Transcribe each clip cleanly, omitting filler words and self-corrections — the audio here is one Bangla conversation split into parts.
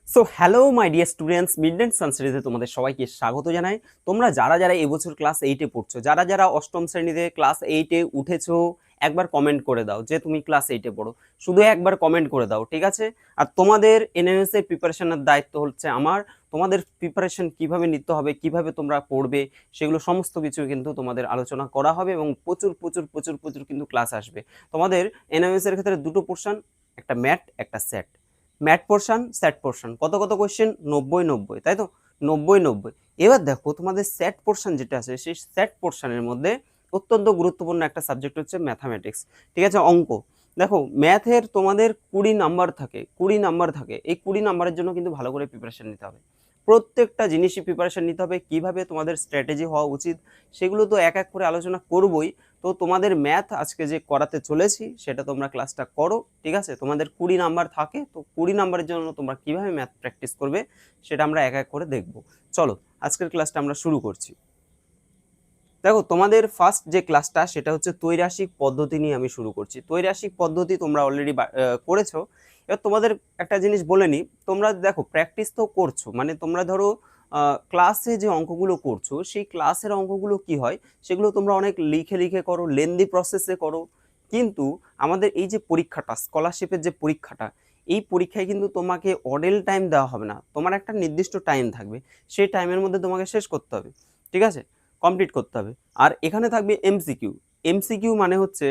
So hello my dear students, midnight সানসারিতে তোমাদের সবাইকে স্বাগত জানাই। তোমরা যারা যারা এবছর ক্লাস 8-এ পড়ছো, যারা যারা অষ্টম শ্রেণীতে ক্লাস 8-এ উঠেছো, একবার কমেন্ট করে দাও যে তুমি ক্লাস 8-এ পড়ো। শুধু একবার কমেন্ট করে দাও, ঠিক আছে? আর তোমাদের এনএমএস এর প্রিপারেশনের দায়িত্ব হচ্ছে আমার। তোমাদের প্রিপারেশন কিভাবে নিতে হবে, কিভাবে তোমরা পড়বে, সেগুলো সমস্ত কিছু কিন্তু তোমাদের আলোচনা করা হবে এবং প্রচুর প্রচুর প্রচুর প্রচুর কিন্তু ক্লাস আসবে। তোমাদের এনএমএস এর ক্ষেত্রে দুটো পোর্শন, একটা ম্যাথ একটা set. Math portion, set portion, কত কত কোয়েশ্চেন? 90, তাই তো? 90। এবার দেখো তোমাদের সেট পোর্শন যেটা আছে, সেই সেট পোর্শনের মধ্যে অত্যন্ত গুরুত্বপূর্ণ একটা সাবজেক্ট হচ্ছে ম্যাথামেটিক্স, ঠিক আছে? অঙ্ক। দেখো ম্যাথের তোমাদের 20 নাম্বার থাকে, 20 নাম্বার থাকে। এই 20 নাম্বারের জন্য কিন্তু ভালো করে প্রিপারেশন নিতে হবে। প্রত্যেকটা জিনিসই প্রিপারেশন নিতে হবে। কিভাবে তোমাদের স্ট্র্যাটেজি হওয়া উচিত সেগুলো তো এক এক করে আলোচনা করবই। তো তোমাদের ম্যাথ আজকে যে করাতে চলেছি সেটা তোমরা ক্লাসটা করো, ঠিক আছে? তোমাদের 20 নাম্বার থাকে, তো 20 নাম্বারের জন্য তোমরা কিভাবে ম্যাথ প্র্যাকটিস করবে সেটা আমরা এক এক করে দেখব। চলো আজকের ক্লাসটা আমরা শুরু করছি। দেখো তোমাদের ফার্স্ট যে ক্লাসটা সেটা হচ্ছে ত্রৈরাশিক পদ্ধতি নিয়ে আমি শুরু করছি। ত্রৈরাশিক পদ্ধতি তোমরা অলরেডি করেছো। এবার তোমাদের একটা জিনিস বলে নিই, তোমরা দেখো প্র্যাকটিস তো করছো, মানে তোমরা ধরো ক্লাসে যে অঙ্কগুলো করছো সেই ক্লাসের অঙ্কগুলো কি হয়, সেগুলো তোমরা অনেক লিখে লিখে করো, লেন্দি প্রসেসে করো। কিন্তু আমাদের এই যে পরীক্ষাটা, স্কলারশিপের যে পরীক্ষাটা, এই পরীক্ষায় কিন্তু তোমাকে অডেল টাইম দেওয়া হবে না, তোমার একটা নির্দিষ্ট টাইম থাকবে, সেই টাইমের মধ্যে তোমাকে শেষ করতে হবে, ঠিক আছে? কমপ্লিট করতে হবে। আর এখানে থাকবে এমসিকিউ। এমসিকিউ মানে হচ্ছে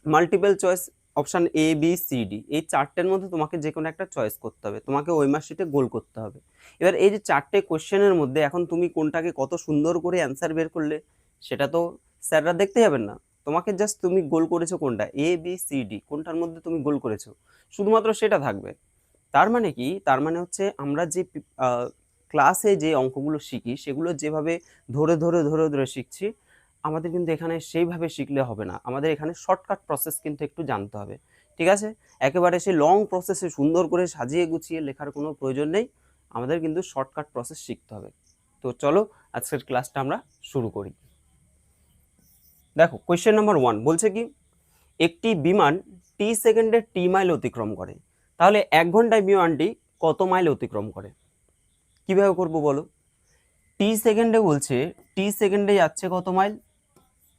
multiple choice, option A B C D, এই চারটের মধ্যে তোমাকে যে কোনো একটা চয়েস করতে হবে, তোমাকে ওই মার্কশিটে গোল করতে হবে। এবার এই যে চারটে কোশ্চেনের মধ্যে এখন তুমি কোনটাকে কত সুন্দর করে অ্যান্সার বের করলে সেটা তো স্যাররা দেখতে যাবেন না, তোমাকে জাস্ট তুমি গোল করেছো কোনটা, এ বি সি ডি কোনটার মধ্যে তুমি গোল করেছো, শুধুমাত্র সেটা থাকবে। তার মানে কি? তার মানে হচ্ছে আমরা যে ক্লাসে যে অঙ্কগুলো শিখি সেগুলো যেভাবে ধরে ধরে ধরে ধরে শিখছি, আমাদের কিন্তু এখানে সেইভাবে শিখলে হবে না, আমাদের এখানে শর্টকাট প্রসেস কিন্তু একটু জানতে হবে, ঠিক আছে? একেবারে সেই লং প্রসেসে সুন্দর করে সাজিয়ে গুছিয়ে লেখার কোনো প্রয়োজন নেই, আমাদের কিন্তু শর্টকাট প্রসেস শিখতে হবে। তো চলো আজকের ক্লাসটা আমরা শুরু করি। দেখো কোয়েশ্চেন নাম্বার 1 বলছে কি, একটি বিমান টি সেকেন্ডে টি মাইল অতিক্রম করে, তাহলে 1 ঘন্টায় বিমানটি কত মাইল অতিক্রম করে? কিভাবে করব বলো? টি সেকেন্ডে বলছে, টি সেকেন্ডে যাচ্ছে কত মাইল?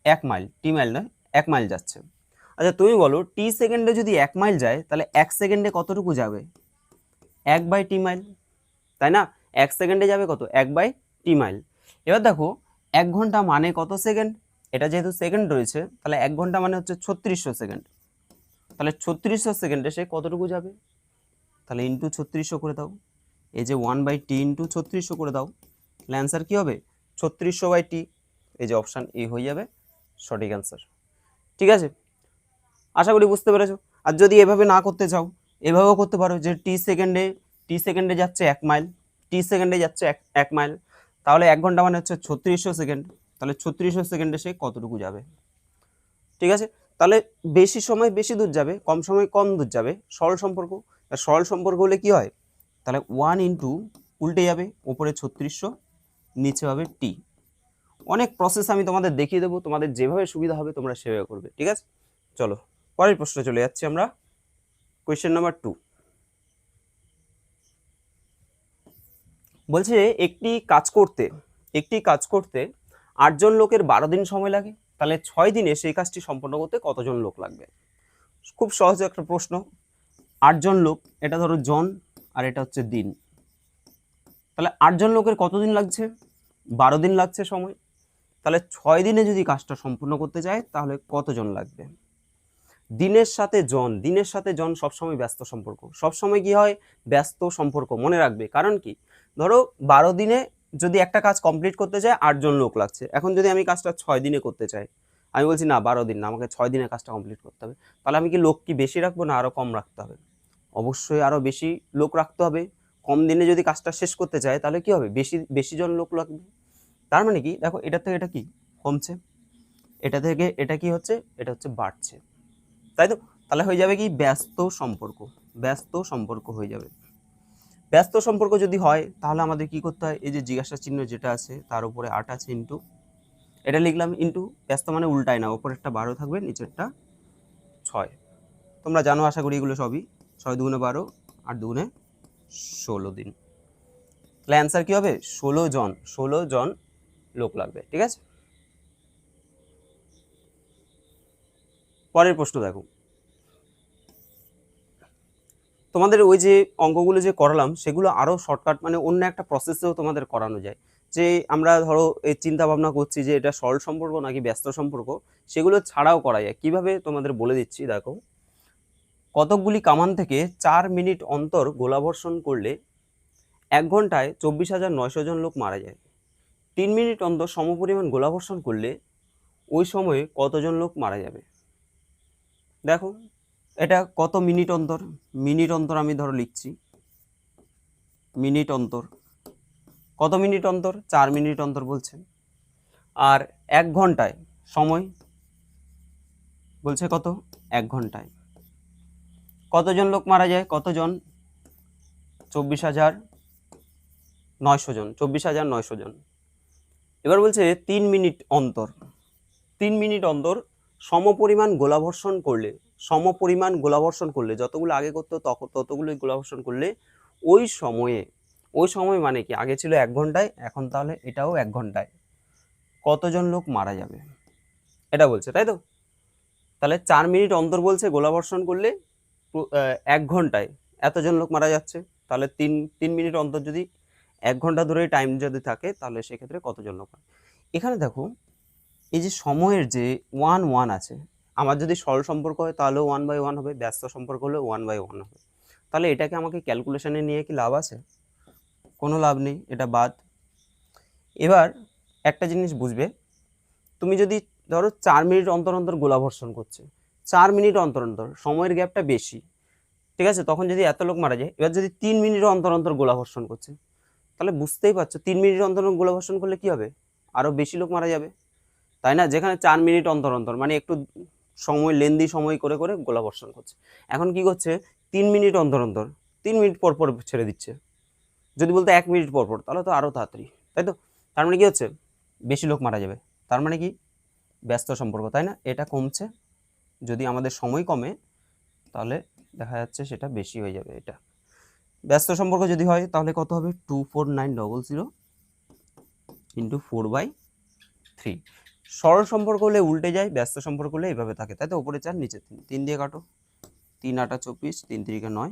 1 মাইল। টি মাইল নয়, 1 মাইল যাচ্ছে। আচ্ছা তুমি বলো, টি সেকেন্ডে যদি 1 মাইল যায় তাহলে 1 সেকেন্ডে কতটুকু যাবে? 1/টি মাইল, তাই না? 1 সেকেন্ডে যাবে কত? 1/টি মাইল। এবার দেখো 1 ঘন্টা মানে কত সেকেন্ড? এটা যেহেতু সেকেন্ড রয়েছে তাহলে 1 ঘন্টা মানে হচ্ছে 3600 সেকেন্ড। তাহলে 3600 সেকেন্ডে সে কতটুকু যাবে? তাহলে ইন্টু 3600 করে দাও। এই যে 1/টি ইন্টু 3600 করে দাও, তাহলে অ্যান্সার কি হবে? 3600/টি। এই যে অপশান এ হয়ে যাবে সঠিক অ্যান্সার, ঠিক আছে? আশা করি বুঝতে পেরেছো। আর যদি এভাবে না করতে চাও, এভাবেও করতে পারো যে টি সেকেন্ডে যাচ্ছে 1 মাইল, টি সেকেন্ডে যাচ্ছে এক মাইল, তাহলে 1 ঘন্টা মানে হচ্ছে 3600 সেকেন্ড। তাহলে 3600 সেকেন্ডে সে কতটুকু যাবে, ঠিক আছে? তাহলে বেশি সময় বেশি দূর যাবে, কম সময় কম দূর যাবে, সরল সম্পর্ক। আর সরল সম্পর্ক হলে কি হয়? তাহলে 1 ইন্টু উল্টে যাবে, ওপরে 3600, নিচে হবে টি। অনেক প্রসেস আমি তোমাদের দেখিয়ে দেবো, তোমাদের যেভাবে সুবিধা হবে তোমরা সেভাবে করবে, ঠিক আছে? চলো পরের প্রশ্নে চলে যাচ্ছি আমরা। কোয়েশ্চেন নাম্বার 2 বলছে, একটি কাজ করতে 8 জন লোকের 12 দিন সময় লাগে, তাহলে 6 দিনে সেই কাজটি সম্পন্ন করতে কতজন লোক লাগবে? খুব সহজ একটা প্রশ্ন। 8 জন লোক, এটা ধরো জন আর এটা হচ্ছে দিন, তাহলে 8 জন লোকের কতদিন লাগছে? 12 দিন লাগছে সময়। তাহলে 6 দিনে যদি কাজটা সম্পূর্ণ করতে চায় তাহলে কতজন লাগবে? দিনের সাথে জন সবসময় ব্যস্ত সম্পর্ক, সবসময় কি হয়? ব্যস্ত সম্পর্ক, মনে রাখবে। কারণ কি, ধরো 12 দিনে যদি একটা কাজ কমপ্লিট করতে চায় 8 জন লোক লাগছে, এখন যদি আমি কাজটা 6 দিনে করতে চাই, আমি বলছি না 12 দিন না, আমাকে 6 দিনে কাজটা কমপ্লিট করতে হবে, তাহলে আমি কি লোক কি বেশি রাখবো না আরো কম রাখতে হবে? অবশ্যই আরো বেশি লোক রাখতে হবে। কম দিনে যদি কাজটা শেষ করতে চায় তাহলে কি হবে? বেশি বেশি জন লোক লাগবে। তার মানে কি, দেখো এটা থেকে এটা কি কমছে, এটা থেকে এটা কি হচ্ছে? এটা হচ্ছে বাড়ছে, তাই তো? তাহলে হয়ে যাবে কি? ব্যস্ত সম্পর্ক। ব্যস্ত সম্পর্ক হয়ে যাবে। ব্যস্ত সম্পর্ক যদি হয় তাহলে আমাদের কি করতে হয়? এই যে জিজ্ঞাসা চিহ্ন যেটা আছে তার উপরে 8 আছে ইন্টু, এটা লিখলাম ইন্টু, ব্যস্ত মানে উল্টায় না, উপরেরটা 12 থাকবে, নিচেরটা 6। তোমরা জানো আশা করি এগুলো সবই। 6 দুগুণে 12, 8 দুগুণে 16 দিন। তাহলে অ্যান্সার কি হবে? 16 জন লোক লাগবে। ঠিক আছে, পরের প্রশ্ন দেখো। তোমাদের ওই যে অঙ্কগুলো যে করালাম সেগুলো আরও শর্টকাট, মানে অন্য একটা প্রসেসেও তোমাদের করানো যায়। যে আমরা ধরো এই চিন্তা ভাবনা করছি যে এটা সরল সম্পর্ক নাকি ব্যস্ত সম্পর্ক, সেগুলো ছাড়াও করা যায়। কিভাবে তোমাদের বলে দিচ্ছি দেখো। কতকগুলি কামান থেকে 4 মিনিট অন্তর গোলাবর্ষণ করলে 1 ঘন্টায় 24,900 জন লোক মারা যায়। 3 মিনিট অন্তর সমপরিমাণ গোলাবর্ষণ করলে ওই সময়ে কতজন লোক মারা যাবে? দেখো এটা কত মিনিট অন্তর, মিনিট অন্তর আমি ধরো লিখছি মিনিট অন্তর। কত মিনিট অন্তর? 4 মিনিট অন্তর বলছে। আর 1 ঘন্টায় সময় বলছে কত? 1 ঘন্টায় কতজন লোক মারা যায়? কতজন? 24,900 জন। 24,900 জন। এবার বলছে 3 মিনিট অন্তর, 3 মিনিট অন্তর সমপরিমাণ গোলাবর্ষণ করলে, সমপরিমাণ গোলাবর্ষণ করলে যতগুলো আগে করতো ততগুলো গোলাবর্ষণ করলে ওই সময় মানে কি, আগে ছিল 1 ঘন্টায়, এখন তাহলে এটাও 1 ঘন্টায় কতজন লোক মারা যাবে এটা বলছে, তাই তো? তাহলে 4 মিনিট অন্তর বলছে গোলাবর্ষণ করলে 1 ঘন্টায় এতজন লোক মারা যাচ্ছে। তাহলে 3 মিনিট অন্তর যদি 1 ঘন্টা ধরে টাইম যদি থাকে তাহলে সেক্ষেত্রে কতজন লোক? এখানে দেখো এই যে সময়ের যে 1 আছে, আমার যদি সরল সম্পর্ক হয় তাহলেও 1/1 হবে, ব্যস্ত সম্পর্ক হলে 1/1 হবে। তাহলে এটাকে আমাকে ক্যালকুলেশনে নিয়ে কি লাভ আছে? কোনো লাভ নেই, এটা বাদ। এবার একটা জিনিস বুঝবে, তুমি যদি ধরো 4 মিনিট অন্তর অন্তর গোলাবর্ষণ করছে, 4 মিনিট অন্তর অন্তর, সময়ের গ্যাপটা বেশি, ঠিক আছে, তখন যদি এত লোক মারা যায়। এবার যদি 3 মিনিট অন্তর অন্তর গোলাবর্ষণ করছে, তাহলে বুঝতেই পারছো 3 মিনিট অন্তর অন্তর গোলাবর্ষণ করলে কি হবে? আরও বেশি লোক মারা যাবে, তাই না? যেখানে 4 মিনিট অন্তর অন্তর মানে একটু সময়, লেন্দি সময় করে করে গোলাবর্ষণ করছে, এখন কি করছে? 3 মিনিট অন্তর অন্তর, 3 মিনিট পর পর ছেড়ে দিচ্ছে। যদি বলতে 1 মিনিট পর পর, তাহলে তো আরও তাড়াতাড়ি, তাই তো? তার মানে কি হচ্ছে? বেশি লোক মারা যাবে। তার মানে কি? ব্যস্ত সম্পর্ক, তাই না? এটা কমছে, যদি আমাদের সময় কমে তাহলে দেখা যাচ্ছে সেটা বেশি হয়ে যাবে। এটা ব্যস্ত সম্পর্ক যদি হয় তাহলে কত হবে? 24900 ইন্টু 4/3। সরল সম্পর্ক হলে উল্টে যায়, ব্যস্ত সম্পর্ক হলে এইভাবে থাকে, তাই তো? উপরে 4 নিচে 3, 3 দিয়ে কাটো, 3 8 24, 3 3 9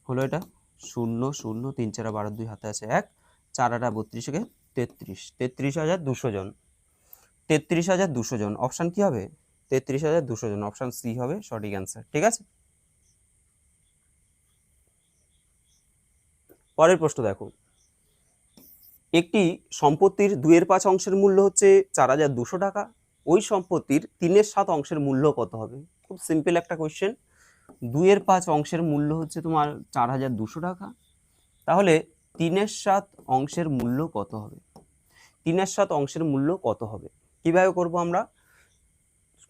হলো। এটা 0 0, 3 4 12, 2 হাতে আছে 1, 4 8 32, 33, 33,200 জন। 33,200 জন, অপশান কি হবে? 33,200 জন, অপশান সি হবে সঠিক অ্যান্সার। ঠিক আছে, পরের প্রশ্ন দেখো। একটি সম্পত্তির 2/5 অংশের মূল্য হচ্ছে 4,200 টাকা, ওই সম্পত্তির 3/7 অংশের মূল্য কত হবে? খুব সিম্পল একটা কোয়েশ্চেন। 2/5 অংশের মূল্য হচ্ছে তোমার 4,200 টাকা, তাহলে 3/7 অংশের মূল্য কত হবে? 3/7 অংশের মূল্য কত হবে? কিভাবে করব আমরা?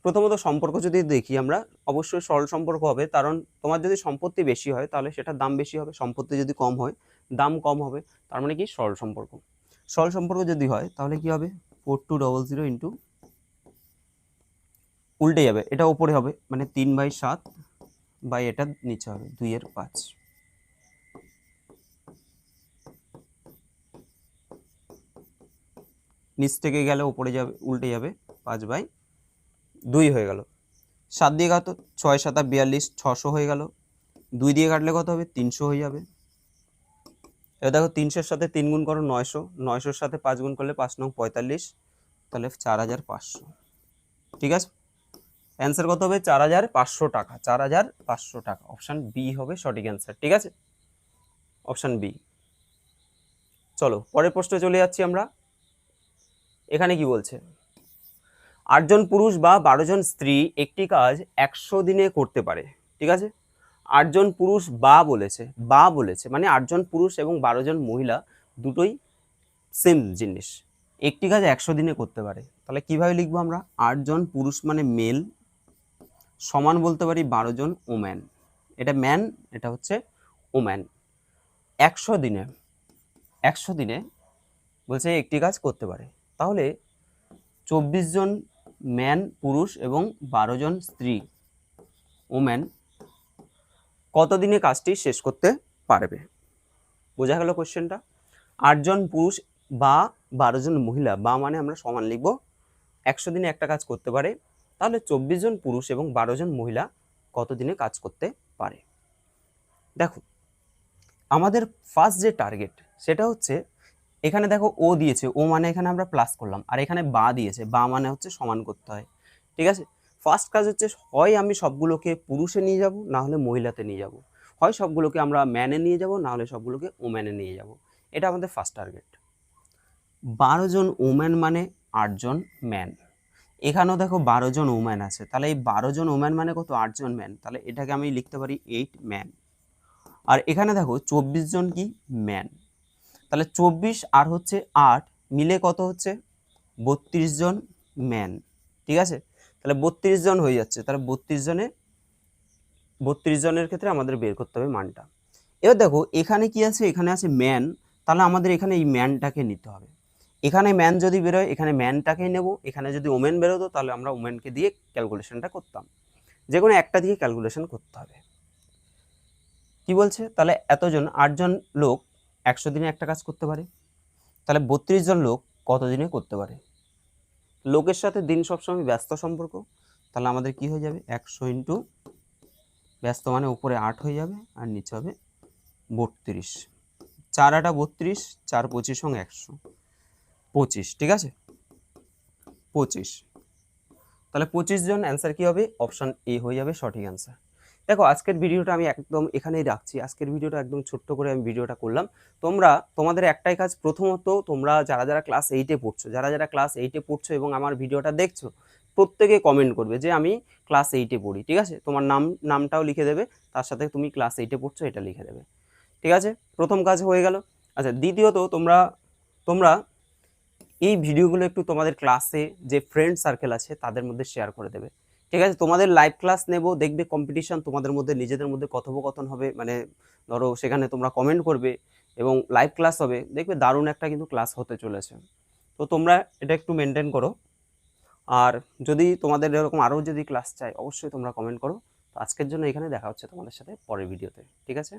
প্রথমত সম্পর্ক যদি দেখি আমরা, অবশ্যই সরল সম্পর্ক হবে, কারণ তোমার যদি সম্পত্তি বেশি হয় তাহলে সেটার দাম বেশি হবে, সম্পত্তি যদি কম হয় দাম কম হবে, তার মানে কি সরল সম্পর্ক। সরল সম্পর্ক যদি হয় তাহলে কি হবে? 4200 ইন্টু, উল্টে যাবে, এটা উপরে হবে, মানে 3/7 বাই এটা নিচে হবে 2/5। নিচ থেকে গেলে উপরে যাবে, উল্টে যাবে, 5/2 হয়ে গেল। 7 দিয়ে কাটো, 6 7 42, 600 হয়ে গেল। 2 দিয়ে কাটলে কত হবে? 300 হয়ে যাবে। এবার দেখো 300-এর সাথে 3 গুণ করো 900, 900-এর সাথে 5 গুণ করলে 5 9 45, তাহলে 4,500। ঠিক আছে, অ্যান্সার কত হবে? 4,500 টাকা, 4,500 টাকা। অপশান বি হবে সঠিক অ্যান্সার। ঠিক আছে, অপশান বি। চলো পরের প্রশ্নে চলে যাচ্ছি আমরা। এখানে কি বলছে? 8 জন পুরুষ বা 12 জন স্ত্রী একটি কাজ 100 দিনে করতে পারে। ঠিক আছে, 8 জন পুরুষ বা বলেছে মানে 8 জন পুরুষ এবং 12 জন মহিলা দুটোই সেম জিনিস, একটি কাজ 100 দিনে করতে পারে। তাহলে কিভাবে লিখবো আমরা? 8 জন পুরুষ মানে মেল সমান বলতে পারি 12 জন ওম্যান, এটা ম্যান, এটা হচ্ছে ওম্যান। 100 দিনে বলছে একটি কাজ করতে পারে, তাহলে 24 জন ম্যান পুরুষ এবং 12 জন স্ত্রী ওম্যান কতদিনে কাজটি শেষ করতে পারবে? বোঝা গেল কোশ্চেনটা? 8 জন পুরুষ বা 12 জন মহিলা, বা মানে আমরা সমান লিখব, 100 দিনে একটা কাজ করতে পারে, তাহলে 24 জন পুরুষ এবং 12 জন মহিলা কতদিনে কাজ করতে পারে? দেখো, আমাদের ফার্স্ট যে টার্গেট সেটা হচ্ছে, এখানে দেখো ও দিয়েছে, ও মানে এখানে আমরা প্লাস করলাম, আর এখানে বা দিয়েছে, বা মানে হচ্ছে সমান করতে হয়, ঠিক আছে? ফার্স্ট কাজ হচ্ছে, হয় আমি সবগুলোকে পুরুষে নিয়ে যাব, না হলে মহিলাতে নিয়ে যাব, হয় সবগুলোকে আমরা ম্যানে নিয়ে যাব, না হলে সবগুলোকে ওম্যানে নিয়ে যাব। এটা আমাদের ফার্স্ট টার্গেট। 12 জন ওম্যান মানে 8 জন ম্যান। এখানেও দেখো 12 জন ওম্যান আছে, তাহলে এই 12 জন ওম্যান মানে কত? 8 জন ম্যান, তাহলে এটাকে আমি লিখতে পারি 8 ম্যান। আর এখানে দেখো 24 জন কি ম্যান, তাহলে 24 আর হচ্ছে 8 মিলে কত হচ্ছে? 32 জন ম্যান, ঠিক আছে? তাহলে 32 জন হয়ে যাচ্ছে, তাহলে 32 জনের ক্ষেত্রে আমাদের বের করতে হবে মানটা। এবার দেখো এখানে কি আছে? এখানে আছে ম্যান, তাহলে আমাদের এখানে এই ম্যানটাকে নিতে হবে। এখানে ম্যান যদি বেরোয়, এখানে ম্যানটাকেই নেব। এখানে যদি ওমেন বেরোতো, তাহলে আমরা ওমেনকে দিয়ে ক্যালকুলেশনটা করতাম। যে কোনো একটা দিয়ে ক্যালকুলেশন করতে হবে। কি বলছে? তাহলে এতজন 8 জন লোক 100 দিনে একটা কাজ করতে পারে, তাহলে 32 জন লোক কত দিনে করতে পারে? লোকের সাথে দিন সবসময় ব্যস্ত সম্পর্ক, তাহলে আমাদের কি হয়ে যাবে? 100 ইন্টু ব্যস্ত মানে উপরে 8 হয়ে যাবে, আর নিচে হবে 32। 4 8 32, 4 25 সঙ্গে 100, 25, ঠিক আছে? 25, তাহলে 25 জন অ্যান্সার কি হবে? অপশন এ হয়ে যাবে সঠিক অ্যান্সার। দেখো, আজকের ভিডিওটা আমি একদম এখানেই রাখছি। আজকের ভিডিওটা একদম ছোট্ট করে আমি ভিডিওটা করলাম। তোমাদের একটাই কাজ, প্রথমত তোমরা যারা যারা ক্লাস 8-এ পড়ছো, যারা যারা ক্লাস 8-এ পড়ছো এবং আমার ভিডিওটা দেখছো, প্রত্যেকে কমেন্ট করবে যে আমি ক্লাস 8-এ পড়ি, ঠিক আছে? তোমার নামটাও লিখে দেবে, তার সাথে তুমি ক্লাস 8-এ পড়ছো এটা লিখে দেবে, ঠিক আছে? প্রথম কাজ হয়ে গেল। আচ্ছা, দ্বিতীয়ত তোমরা এই ভিডিওগুলো একটু তোমাদের ক্লাসে যে ফ্রেন্ড সার্কেল আছে তাদের মধ্যে শেয়ার করে দেবে, ঠিক আছে? তোমাদের লাইভ ক্লাস নেব, দেখবে কম্পিটিশন তোমাদের মধ্যে, নিজেদের মধ্যে কথোপকথন হবে, মানে ধরো সেখানে তোমরা কমেন্ট করবে এবং লাইভ ক্লাস হবে, দেখবে দারুণ একটা কিন্তু ক্লাস হতে চলেছে। তো তোমরা এটা একটু মেনটেন করো। আর যদি তোমাদের এরকম আরও যদি ক্লাস চাই, অবশ্যই তোমরা কমেন্ট করো। তো আজকের জন্য এখানে দেখা হচ্ছে তোমাদের সাথে পরের ভিডিওতে, ঠিক আছে?